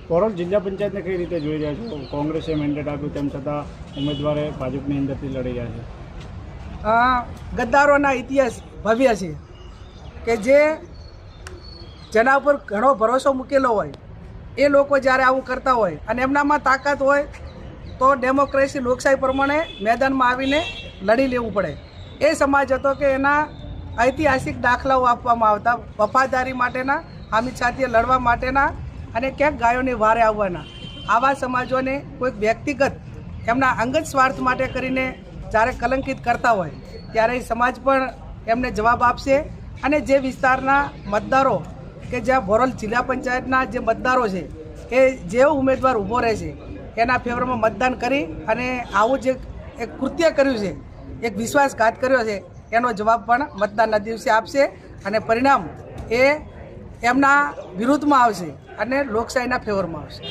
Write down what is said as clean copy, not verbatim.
કોરોલ જિલ્લા પંચાયતને કઈ રીતે જોઈ રહ્યા છો? કોંગ્રેસે મેન્ડેટ આપ્યું તેમ છતાં ઉમેદવારે ભાજપની અંદરથી લડી રહ્યા છે. ગદ્દારોના ઇતિહાસ ભવ્ય છે કે જેના ઉપર ઘણો ભરોસો મૂકેલો હોય એ લોકો જ્યારે આવું કરતા હોય અને એમનામાં તાકાત હોય તો ડેમોક્રેસી લોકશાહી પ્રમાણે મેદાનમાં આવીને લડી લેવું પડે. એ સમાજ હતો કે એના ઐતિહાસિક દાખલાઓ આપવામાં આવતા વફાદારી માટેના, અમિત સાથે લડવા માટેના અને ક્યાંક ગાયોની વારે આવવાના. આવા સમાજોને કોઈક વ્યક્તિગત એમના અંગત સ્વાર્થ માટે કરીને જ્યારે કલંકિત કરતા હોય ત્યારે સમાજ પણ એમને જવાબ આપશે. અને જે વિસ્તારના મતદારો કે જ્યાં બોરલ જિલ્લા પંચાયતના જે મતદારો છે એ જે ઉમેદવાર ઊભો રહે છે એના ફેવરમાં મતદાન કરી અને આવું જે એક કૃત્ય કર્યું છે, એક વિશ્વાસઘાત કર્યો છે, એનો જવાબ પણ મતદાનના દિવસે આપશે અને પરિણામ એ એમના વિરુદ્ધમાં આવશે અને લોકશાહીના ફેવરમાં આવશે.